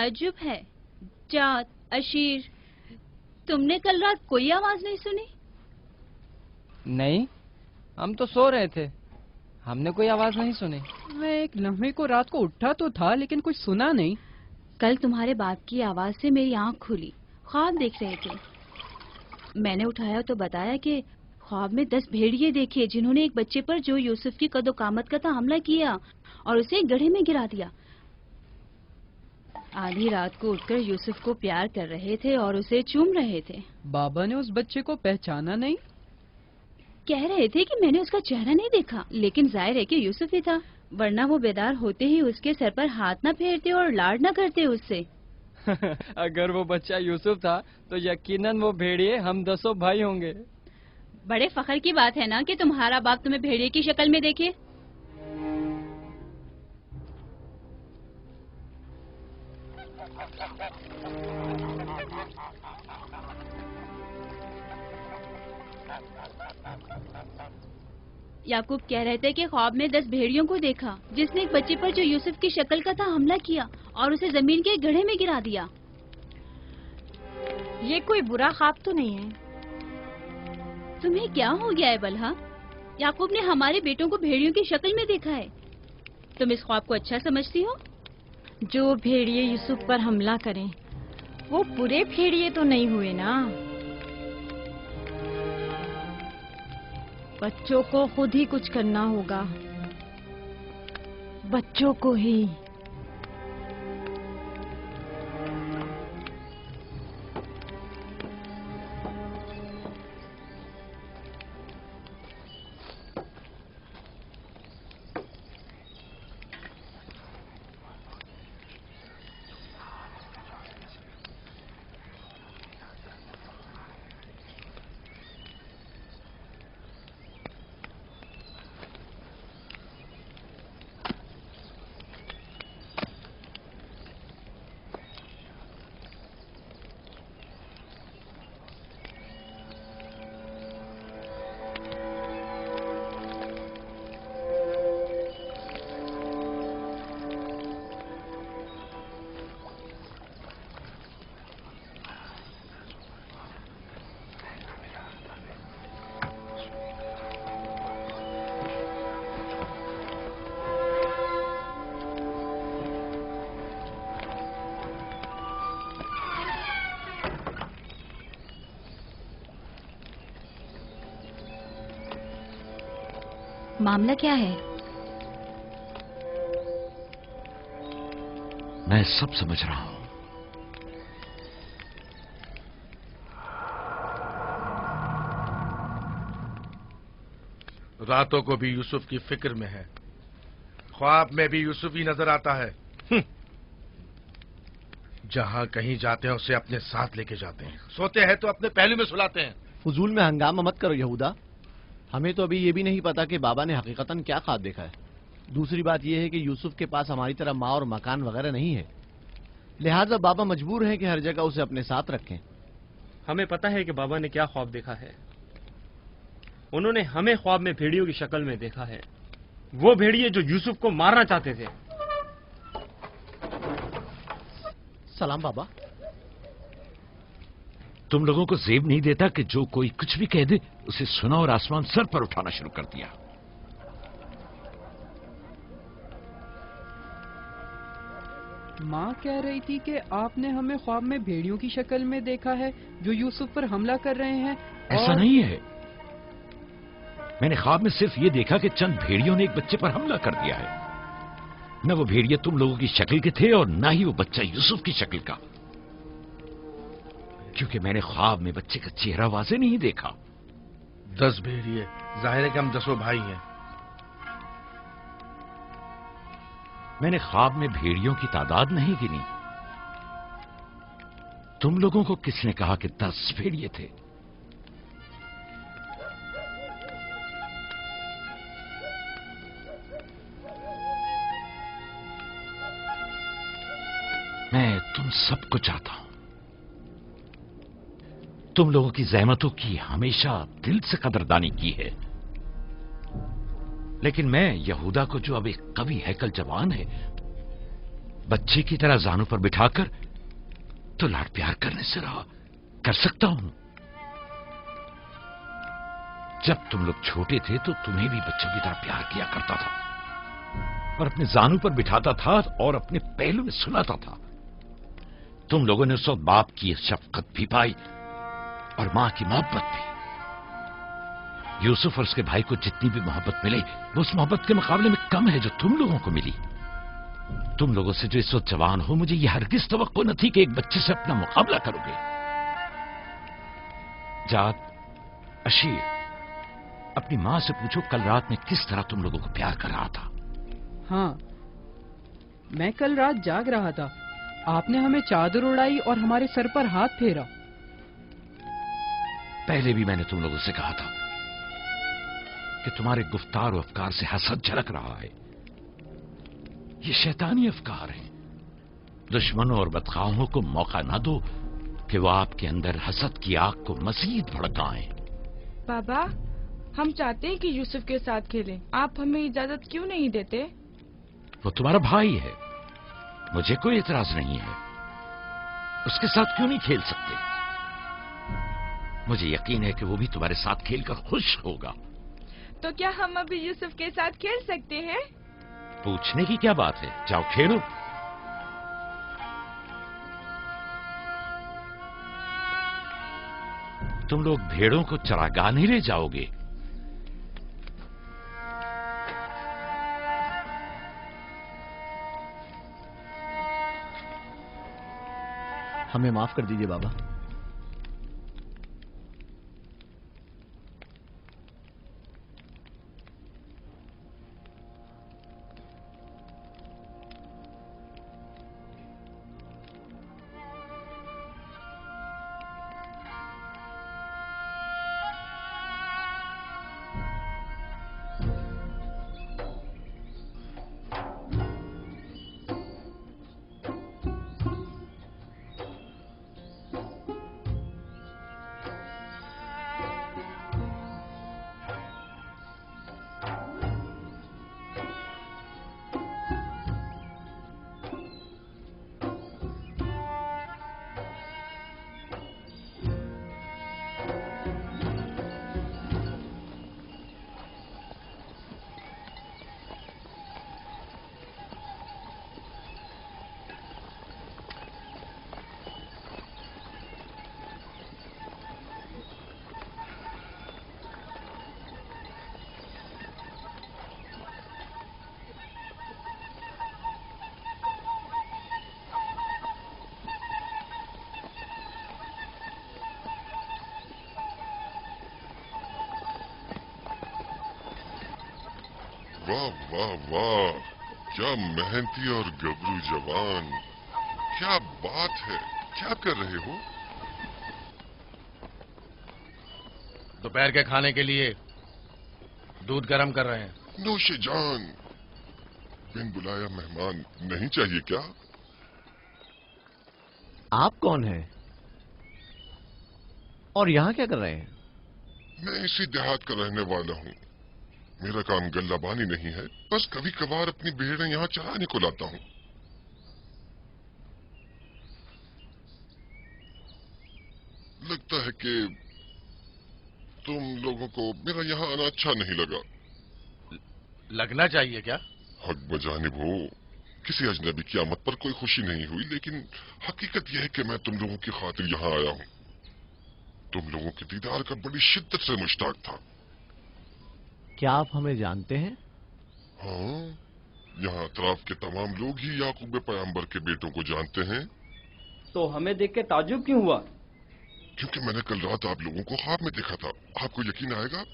ताज्जुब है। जात, अशीर, तुमने कल रात कोई आवाज नहीं सुनी? नहीं, हम तो सो रहे थे, हमने कोई आवाज नहीं सुनी। मैं एक लम्हे को रात को उठा तो था लेकिन कुछ सुना नहीं। कल तुम्हारे बाप की आवाज से मेरी आंख खुली, ख्वाब देख रहे थे। मैंने उठाया तो बताया कि ख्वाब में 10 भेड़िए देखे जिन्होंने एक बच्चे पर जो यूसुफ की कदो कामत का था हमला किया और उसे एक गड्ढे में गिरा दिया। आधी रात को उठकर यूसुफ को प्यार कर रहे थे और उसे चूम रहे थे। बाबा ने उस बच्चे को पहचाना नहीं? कह रहे थे कि मैंने उसका चेहरा नहीं देखा, लेकिन जाहिर है कि यूसुफ ही था, वरना वो बेदार होते ही उसके सर पर हाथ न फेरते और लाड न करते उससे। अगर वो बच्चा यूसुफ था तो यकीनन वो भेड़िए हम 10 भाई होंगे। बड़े फख्र की बात है ना कि तुम्हारा बाप तुम्हें भेड़िए की शक्ल में देखे। याकूब कह रहे थे कि ख्वाब में 10 भेड़ियों को देखा जिसने एक बच्चे पर जो यूसुफ की शक्ल का था हमला किया और उसे जमीन के गड्ढे में गिरा दिया। ये कोई बुरा ख्वाब तो नहीं है? तुम्हें क्या हो गया है बलहा? याकूब ने हमारे बेटों को भेड़ियों की शक्ल में देखा है। तुम इस ख्वाब को अच्छा समझती हो? जो भेड़िए यूसुफ पर हमला करें वो पूरे भेड़िए तो नहीं हुए ना। बच्चों को खुद ही कुछ करना होगा, बच्चों को ही। मामला क्या है? मैं सब समझ रहा हूं। रातों को भी यूसुफ की फिक्र में है, ख्वाब में भी यूसुफ ही नजर आता है। जहां कहीं जाते हैं उसे अपने साथ लेके जाते हैं, सोते हैं तो अपने पहलू में सुलाते हैं। फजूल में हंगामा मत करो यहूदा, हमें तो अभी ये भी नहीं पता कि बाबा ने हकीकतन क्या ख्वाब देखा है। दूसरी बात यह है कि यूसुफ के पास हमारी तरह माँ और मकान वगैरह नहीं है, लिहाजा बाबा मजबूर हैं कि हर जगह उसे अपने साथ रखें। हमें पता है कि बाबा ने क्या ख्वाब देखा है। उन्होंने हमें ख्वाब में भेड़ियों की शक्ल में देखा है, वो भेड़िए जो यूसुफ को मारना चाहते थे। सलाम बाबा। तुम लोगों को जेब नहीं देता कि जो कोई कुछ भी कह दे उसे सुना और आसमान सर पर उठाना शुरू कर दिया। माँ कह रही थी कि आपने हमें ख्वाब में भेड़ियों की शक्ल में देखा है जो यूसुफ पर हमला कर रहे हैं। ऐसा नहीं है, मैंने ख्वाब में सिर्फ ये देखा कि चंद भेड़ियों ने एक बच्चे पर हमला कर दिया है। न वो भेड़िए तुम लोगों की शक्ल के थे और न ही वो बच्चा यूसुफ की शक्ल का, क्योंकि मैंने ख्वाब में बच्चे का चेहरा वाज़े नहीं देखा। 10 भेड़िए, जाहिर है कि हम 10 भाई हैं। मैंने ख्वाब में भेड़ियों की तादाद नहीं गिनी। तुम लोगों को किसने कहा कि 10 भेड़िए थे? मैं तुम सबको चाहता हूं। तुम लोगों की ज़हमतों की हमेशा दिल से कदरदानी की है, लेकिन मैं यहूदा को, जो अब एक कवि हैकल जवान है, बच्चे की तरह जानू पर बिठाकर तो लाड प्यार करने से रहा कर सकता हूं। जब तुम लोग छोटे थे तो तुम्हें भी बच्चों की तरह प्यार किया करता था और अपने जानू पर बिठाता था और अपने पहलू में सुलाता था। तुम लोगों ने उस वक्त बाप की शफकत भी पाई और मां की मोहब्बत भी। यूसुफ और उसके भाई को जितनी भी मोहब्बत मिली वो उस मोहब्बत के मुकाबले में कम है जो तुम लोगों को मिली। तुम लोगों से जो इस वक्त जवान हो, मुझे यह हरगिज तवक्को न थी कि एक बच्चे से अपना मुकाबला करोगे। जाद, अशीर, अपनी मां से पूछो कल रात में किस तरह तुम लोगों को प्यार कर रहा था। हाँ, मैं कल रात जाग रहा था। आपने हमें चादर उड़ाई और हमारे सर पर हाथ फेरा। पहले भी मैंने तुम लोगों से कहा था कि तुम्हारे गुफ्तार और अफकार से हसद झलक रहा है। ये शैतानी अफकार हैं। दुश्मनों और बदखाहों को मौका ना दो कि वो आपके अंदर हसद की आग को मजीद भड़काएं। बाबा, हम चाहते हैं कि यूसुफ के साथ खेलें। आप हमें इजाजत क्यों नहीं देते? वो तुम्हारा भाई है, मुझे कोई एतराज नहीं है। उसके साथ क्यों नहीं खेल सकते? मुझे यकीन है कि वो भी तुम्हारे साथ खेलकर खुश होगा। तो क्या हम अभी यूसुफ के साथ खेल सकते हैं? पूछने की क्या बात है, जाओ खेलो। तुम लोग भेड़ों को चरागाह नहीं ले जाओगे? हमें माफ कर दीजिए बाबा। वाह वाह वाह, क्या मेहनती और गबरू जवान। क्या बात है, क्या कर रहे हो? दोपहर के खाने के लिए दूध गर्म कर रहे हैं। नौशे जान, बिन बुलाया मेहमान नहीं चाहिए क्या? आप कौन हैं? और यहाँ क्या कर रहे हैं? मैं इसी देहात का रहने वाला हूँ। मेरा काम गल्लाबानी नहीं है, बस कभी कभार अपनी भेड़ें यहाँ चराने को लाता हूँ। लगता है कि तुम लोगों को मेरा यहाँ आना अच्छा नहीं लगा। लगना चाहिए क्या? हक बजानिब हो, किसी अजनबी की आमद पर कोई खुशी नहीं हुई, लेकिन हकीकत यह है कि मैं तुम लोगों की खातिर यहाँ आया हूँ। तुम लोगों के दीदार का बड़ी शिद्दत से मुश्ताक था। क्या आप हमें जानते हैं? हाँ, यहाँ अतराफ के तमाम लोग ही याकूब पैगंबर के बेटों को जानते हैं। तो हमें देख के ताज्जुब क्यों हुआ? क्योंकि मैंने कल रात आप लोगों को ख्वाब में देखा था। आपको यकीन आएगा?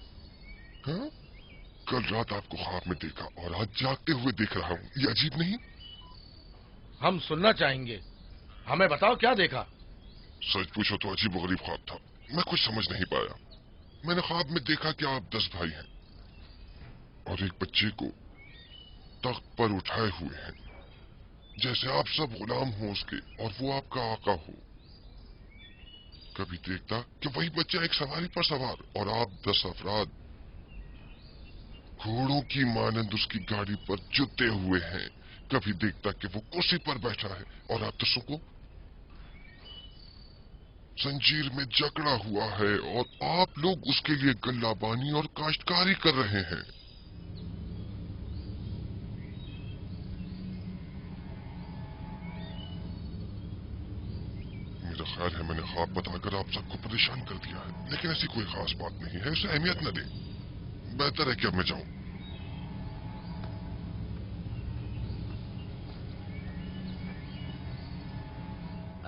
हाँ? कल रात आपको ख्वाब में देखा और आज जागते हुए देख रहा हूँ। ये अजीब नहीं? हम सुनना चाहेंगे, हमें बताओ क्या देखा। सच पूछो तो अजीब व गरीब ख्वाब था। मैं कुछ समझ नहीं पाया। मैंने ख्वाब में देखा कि आप 10 भाई हैं और एक बच्चे को तख्त पर उठाए हुए हैं, जैसे आप सब गुलाम हो उसके और वो आपका आका हो। कभी देखता कि वही बच्चा एक सवारी पर सवार और आप 10 अफराद घोड़ों की मानंद उसकी गाड़ी पर जुटे हुए हैं। कभी देखता कि वो कुर्सी पर बैठा है और आप दसों को जंजीर में जकड़ा हुआ है और आप लोग उसके लिए गल्लाबानी और काश्तकारी कर रहे हैं। मेरा ख्याल है मैंने ख्वाब बताकर आप सबको परेशान कर दिया है, लेकिन ऐसी कोई खास बात नहीं है, इसे अहमियत न दें। बेहतर है कि अब मैं जाऊं।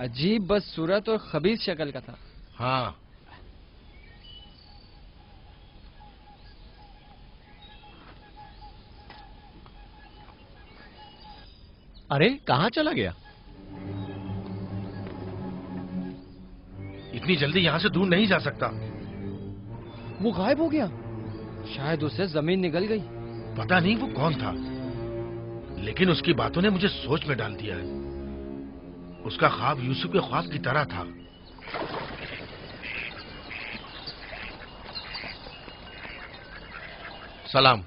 अजीब बदसूरत और खबीस शक्ल का था। हाँ, अरे कहाँ चला गया? इतनी जल्दी यहाँ से दूर नहीं जा सकता। वो गायब हो गया। शायद उसे जमीन निगल गई। पता नहीं वो कौन था, लेकिन उसकी बातों ने मुझे सोच में डाल दिया है। उसका ख्वाब यूसुफ के ख्वाब की तरह था। सलाम।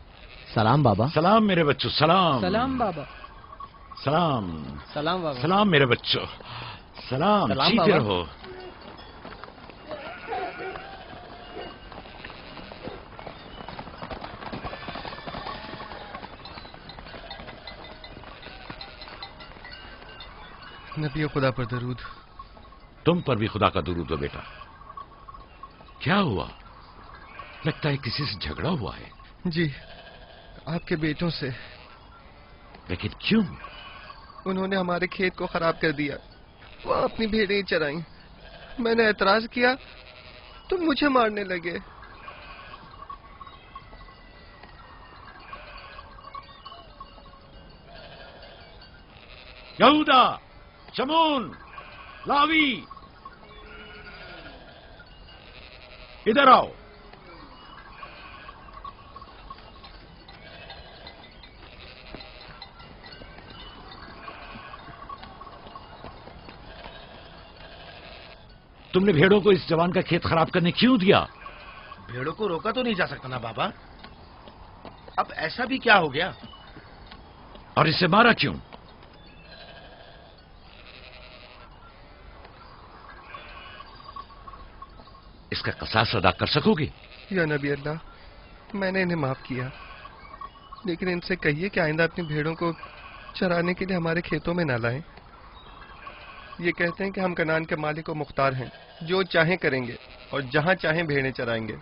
सलाम बाबा। सलाम मेरे बच्चों, सलाम। सलाम बाबा। सलाम। सलाम बाबा। सलाम मेरे बच्चों, सलाम। सलाम जीते बाबा। रहो। नबी खुदा पर दरूद। तुम पर भी खुदा का दुरूद हो बेटा। क्या हुआ? लगता है किसी से झगड़ा हुआ है। जी, आपके बेटों से। लेकिन क्यों? उन्होंने हमारे खेत को खराब कर दिया। वो अपनी भेड़ें चराई। मैंने एतराज किया तो मुझे मारने लगे। यहूदा, शमून, लावी, इधर आओ। तुमने भेड़ों को इस जवान का खेत खराब करने क्यों दिया? भेड़ों को रोका तो नहीं जा सकता ना बाबा। अब ऐसा भी क्या हो गया? और इसे मारा क्यों? इसका कसास अदा कर सकोगे? या नबी अल्लाह, मैंने इन्हें माफ किया, लेकिन इनसे कहिए कि आइंदा अपनी भेड़ों को चराने के लिए हमारे खेतों में न लाएं। ये कहते हैं कि हम कनान के मालिक और मुख्तार हैं, जो चाहें करेंगे और जहां चाहें भेड़ें चराएंगे।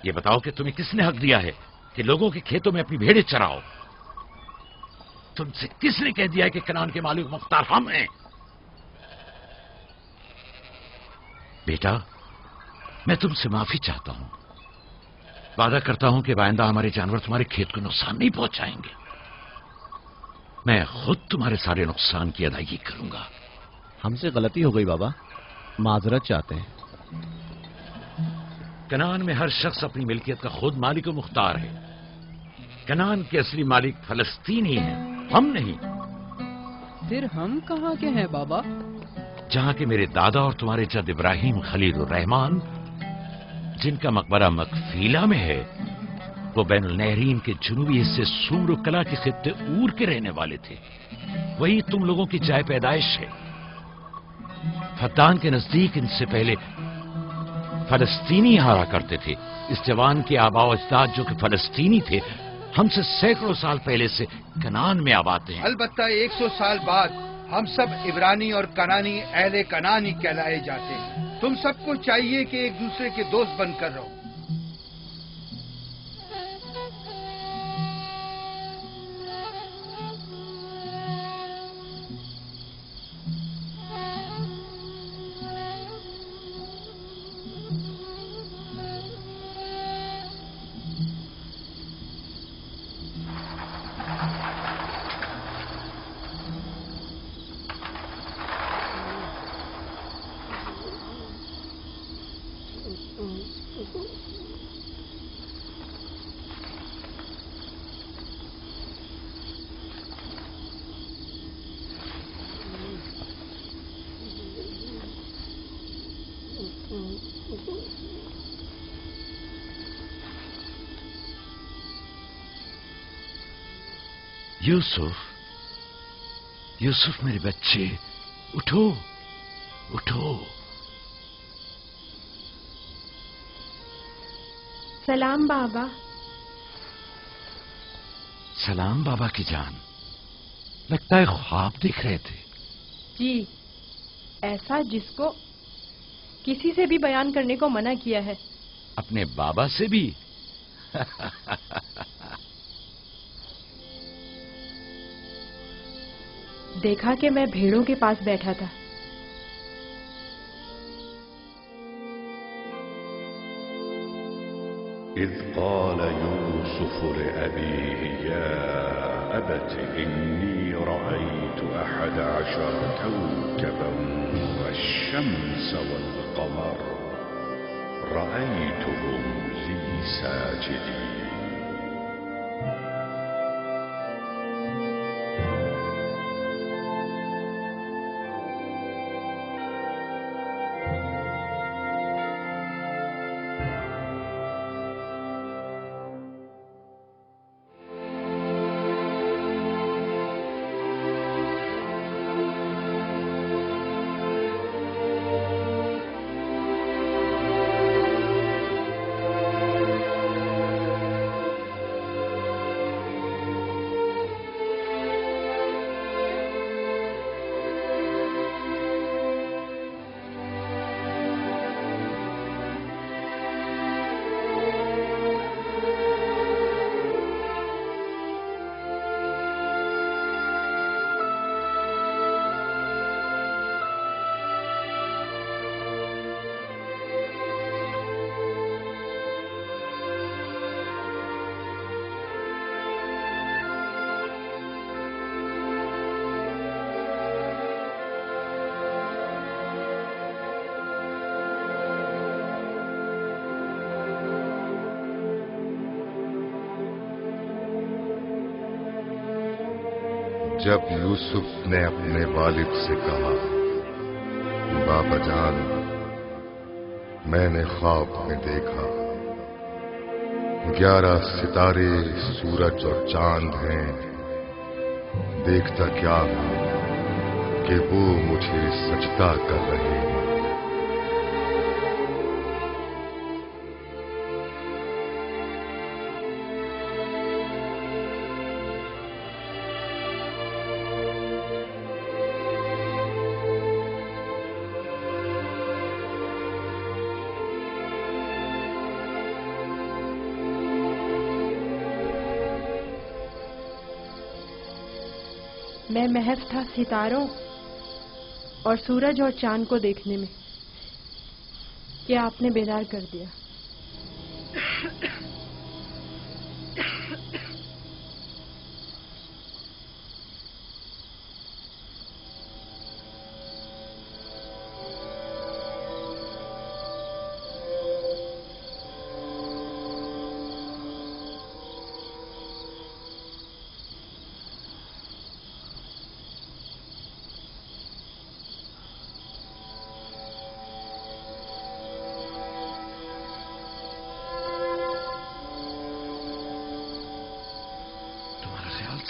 ये बताओ कि तुम्हें किसने हक दिया है कि लोगों के खेतों में अपनी भेड़ें चराओ? तुमसे किसने कह दिया है कि कनान के मालिक मुख्तार हम हैं? बेटा, मैं तुमसे माफी चाहता हूं। वादा करता हूं कि आइंदा हमारे जानवर तुम्हारे खेत को नुकसान नहीं पहुंचाएंगे। मैं खुद तुम्हारे सारे नुकसान की अदायगी करूंगा। हमसे गलती हो गई बाबा, माजरत चाहते हैं। कनान में हर शख्स अपनी मिल्कियत का खुद मालिक और मुख्तार है। कनान के असली मालिक फलस्तीनी हैं, हम नहीं। फिर हम कहाँ के हैं बाबा? जहां के मेरे दादा और तुम्हारे जद इब्राहिम खलीलुर रहमान, जिनका मकबरा मकफीला में है, वो बैनुल नहरीन के जुनूबी हिस्से सुमर कला के खित्ते ऊर के रहने वाले थे। वही तुम लोगों की जाय पैदाइश है। फद्दान के नजदीक इनसे पहले फलस्तीनी हारा करते थे। इस जवान के आबा अजदाद जो कि फलस्तीनी थे, हमसे सैकड़ों साल पहले से कनान में आबाद हैं। अलबत्ता 100 साल बाद हम सब इब्रानी और कनानी अहले कनानी कहलाए जाते हैं। तुम सबको चाहिए कि एक दूसरे के दोस्त बनकर रहो। یوسف، یوسف میرے بچے، اٹھو اٹھو. سلام بابا. سلام بابا کی جان. لگتا ہے خواب دیکھ رہے تھے. جی، ایسا جس کو کسی سے بھی بیان کرنے کو منع کیا ہے. اپنے بابا سے بھی؟ دیکھا کہ میں بھیڑوں کے پاس بیٹھا تھا. إذ قال يوسف لأبيه يا أبت إني رأيت 11 كوكبا والشمس والقمر رأيتهم لي ساجدين. جب یوسف نے اپنے والد سے کہا، بابا جان، میں نے خواب میں دیکھا 11 ستارے، سورج اور چاند ہیں. دیکھتا کیا ہوں کہ وہ مجھے سجدہ کر رہے ہیں. میں محض تھا ستاروں اور سورج اور چاند کو دیکھنے میں کہ آپ نے بیدار کر دیا.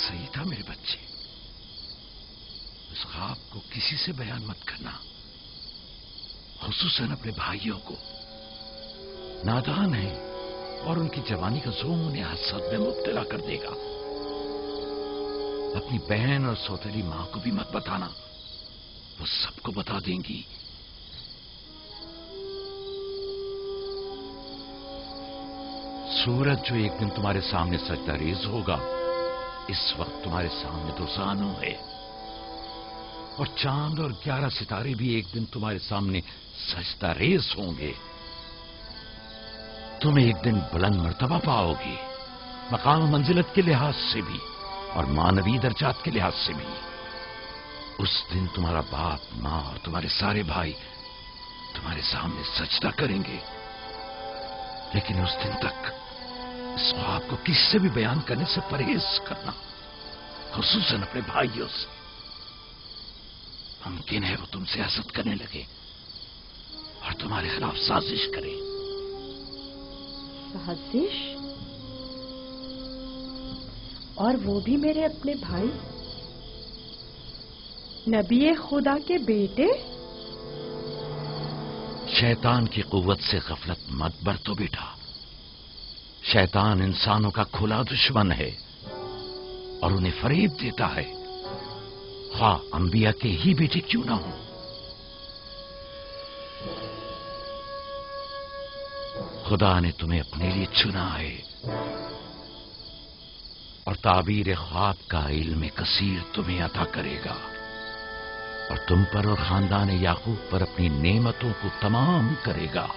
صحیح تھا میرے بچے. اس خواب کو کسی سے بیان مت کرنا، خصوصاً اپنے بھائیوں کو. نادان ہیں اور ان کی جوانی کا زوم انہیں حسد میں مبتلا کر دے گا. اپنی بہن اور سوتیلی ماں کو بھی مت بتانا، وہ سب کو بتا دیں گی. سورج جو ایک دن تمہارے سامنے سجدہ ریز ہوگا، اس وقت تمہارے سامنے تو زانو ہے. اور چاند اور 11 ستارے بھی ایک دن تمہارے سامنے سجدہ ریز ہوں گے. تم ایک دن بلند مرتبہ پاؤ گے، مقام و منزلت کے لحاظ سے بھی اور مانوی درجات کے لحاظ سے بھی. اس دن تمہارا باپ، ماں اور تمہارے سارے بھائی تمہارے سامنے سجدہ کریں گے. لیکن اس دن تک اس خواب کو کسی سے بھی بیان کرنے سے پرہیز کرنا، خصوصاً اپنے بھائیوں سے. ممکن ہے وہ تم سے حسد کرنے لگے اور تمہارے خلاف سازش کرے. سازش؟ और वो भी मेरे अपने भाई, नबी खुदा के बेटे। शैतान की कुव्वत से गफलत मत बरतो बेटा। शैतान इंसानों का खुला दुश्मन है और उन्हें फरेब देता है, हाँ अंबिया के ही बेटे क्यों ना हो। खुदा ने तुम्हें अपने लिए चुना है और ताबीर ख्वाब का इल्म कसीर तुम्हें अता करेगा और तुम पर और खानदान याकूब पर अपनी नेमतों को तमाम करेगा,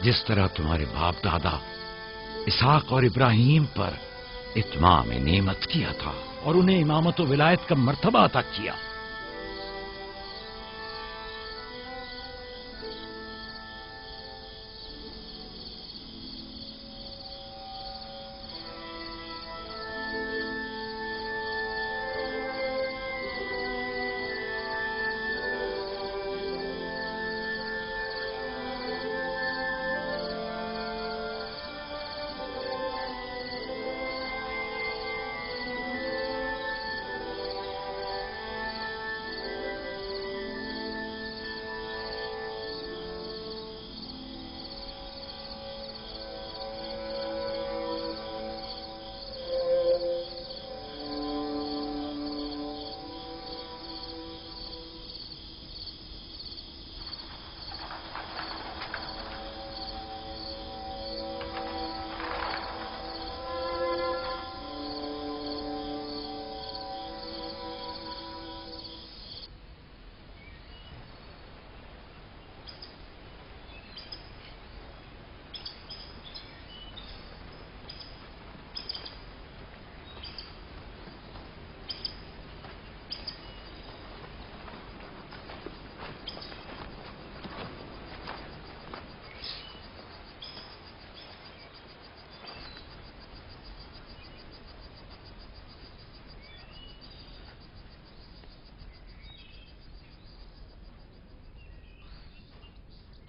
जिस तरह तुम्हारे बाप दादा इसहाक और इब्राहिम पर इत्माम नेमत किया था और उन्हें इमामत व विलायत का मर्तबा अता किया।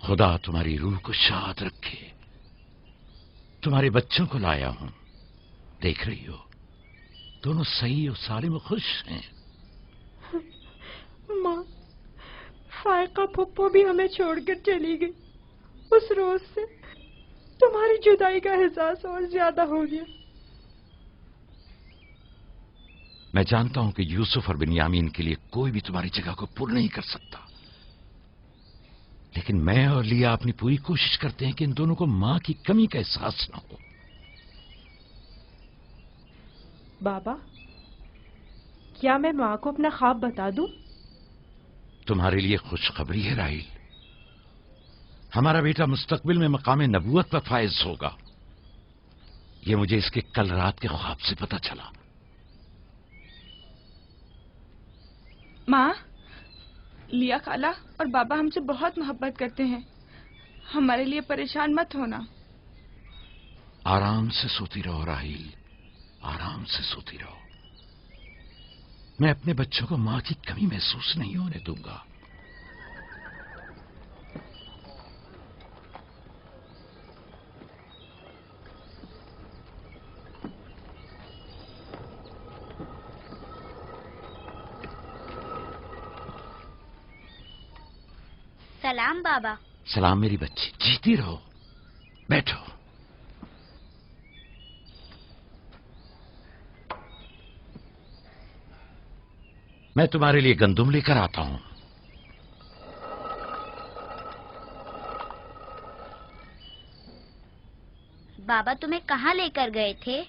खुदा तुम्हारी रूह को शाद रखे। तुम्हारे बच्चों को लाया हूं, देख रही हो दोनों सही और सालिम खुश हैं। माँ, फायका फुप्पो भी हमें छोड़कर चली गई। उस रोज से तुम्हारी जुदाई का एहसास और ज्यादा हो गया। मैं जानता हूं कि यूसुफ और बिन्यामीन के लिए कोई भी तुम्हारी जगह को पूर्ण नहीं कर सकता, लेकिन मैं और लिया अपनी पूरी कोशिश करते हैं कि इन दोनों को मां की कमी का एहसास न हो। बाबा, क्या मैं माँ को अपना ख्वाब बता दूं? तुम्हारे लिए खुशखबरी है राहील, हमारा बेटा मुस्तकबिल में मकाम नबूवत पर फायज होगा। ये मुझे इसके कल रात के ख्वाब से पता चला। माँ, लिया खाला और बाबा हमसे बहुत मोहब्बत करते हैं, हमारे लिए परेशान मत होना। आराम से सोती रहो राहील, आराम से सोती रहो। मैं अपने बच्चों को मां की कमी महसूस नहीं होने दूंगा। सलाम बाबा। सलाम मेरी बच्ची, जीती रहो। बैठो। मैं तुम्हारे लिए गंदुम लेकर आता हूं। बाबा तुम्हें कहाँ लेकर गए थे?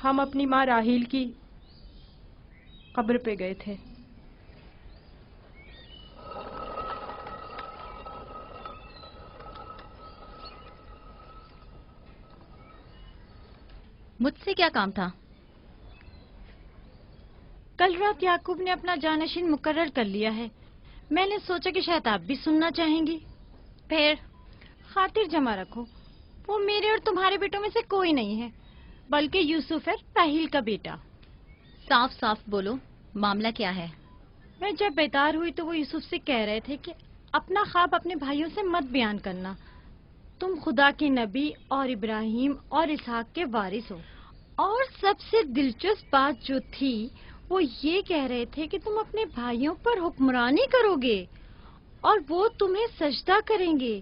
हम अपनी माँ राहील की कब्र पे गए थे। मुझसे क्या काम था? कल रात याकूब ने अपना जानशीन मुकर्रर कर लिया है। मैंने सोचा कि शायद आप भी सुनना चाहेंगी। फिर खातिर जमा रखो, वो मेरे और तुम्हारे बेटों में से कोई नहीं है, बल्कि यूसुफ है, राहील का बेटा। साफ साफ बोलो, मामला क्या है? मैं जब बेदार हुई तो वो यूसुफ से कह रहे थे कि अपना ख्वाब अपने भाइयों से मत बयान करना, تم خدا کے نبی اور ابراہیم اور اسحاق کے وارث ہو، اور سب سے دلچسپ بات جو تھی وہ یہ کہہ رہے تھے کہ تم اپنے بھائیوں پر حکمرانی کرو گے اور وہ تمہیں سجدہ کریں گے۔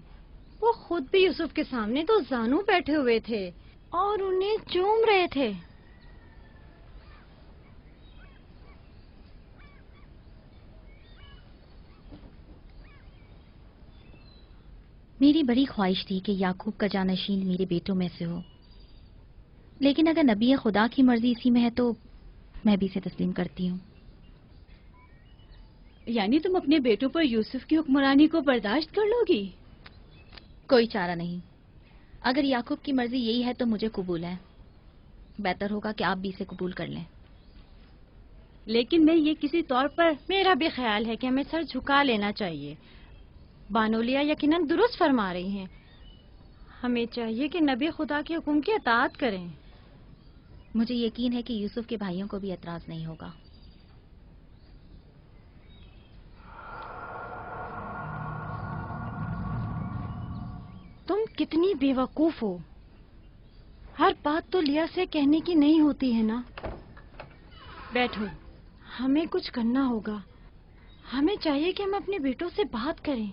وہ خود بھی یوسف کے سامنے تو زانو بیٹھے ہوئے تھے اور انہیں چوم رہے تھے۔ میری بڑی خواہش تھی کہ یعقوب کا جانشین میرے بیٹوں میں سے ہو، لیکن اگر نبی خدا کی مرضی اسی میں ہے تو میں بھی اسے تسلیم کرتی ہوں۔ یعنی تم اپنے بیٹوں پر یوسف کی حکمرانی کو برداشت کر لو گی؟ کوئی چارہ نہیں، اگر یعقوب کی مرضی یہی ہے تو مجھے قبول ہے، بہتر ہوگا کہ آپ بھی اسے قبول کر لیں۔ لیکن میں یہ کسی طور پر، میرا بھی خیال ہے کہ ہمیں سر جھکا لینا چاہیے۔ بانولیا یقیناً درست فرما رہی ہیں، ہمیں چاہیے کہ نبی خدا کے حکم کی اطاعت کریں۔ مجھے یقین ہے کہ یوسف کے بھائیوں کو بھی اعتراض نہیں ہوگا۔ تم کتنی بے وقوف ہو، ہر بات تو لیا سے کہنے کی نہیں ہوتی ہے نا۔ بیٹھو، ہمیں کچھ کرنا ہوگا، ہمیں چاہیے کہ ہم اپنے بیٹوں سے بات کریں۔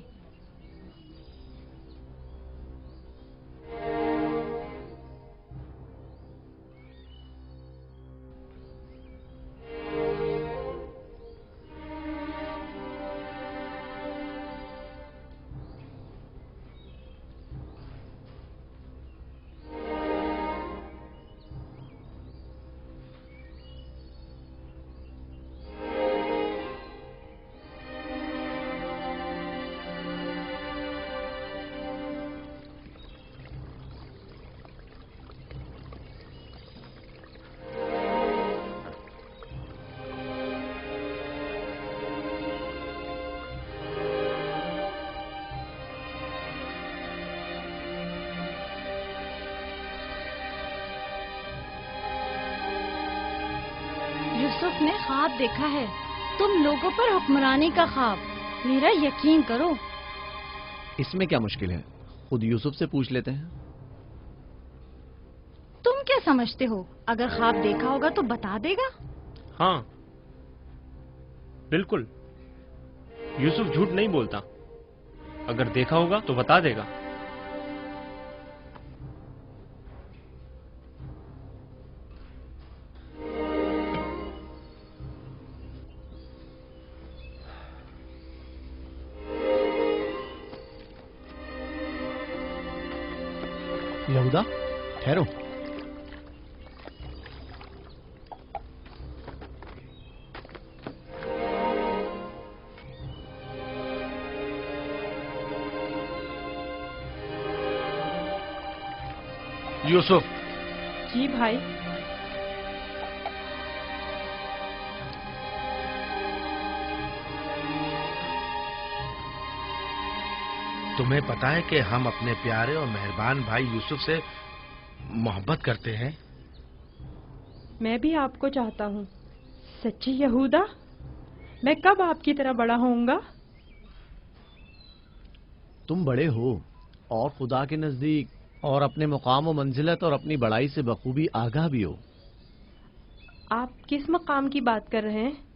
یوسف نے خواب دیکھا ہے، تم لوگوں پر حکمرانی کا خواب۔ میرا یقین کرو۔ اس میں کیا مشکل ہے؟ خود یوسف سے پوچھ لیتے ہیں۔ تم کیا سمجھتے ہو؟ اگر خواب دیکھا ہوگا تو بتا دے گا؟ ہاں بالکل، یوسف جھوٹ نہیں بولتا، اگر دیکھا ہوگا تو بتا دے گا۔ یہودا ٹھہرو، یوسف۔ جی بھائی۔ تمہیں پتا ہے کہ ہم اپنے پیارے اور مہربان بھائی یوسف سے محبت کرتے ہیں۔ میں بھی آپ کو چاہتا ہوں۔ سچی یہودا، میں کب آپ کی طرح بڑا ہوں گا؟ تم بڑے ہو اور خدا کے نزدیک اور اپنے مقام و منزلت اور اپنی بڑائی سے بخوبی آگاہ بھی ہو۔ آپ کس مقام کی بات کر رہے ہیں؟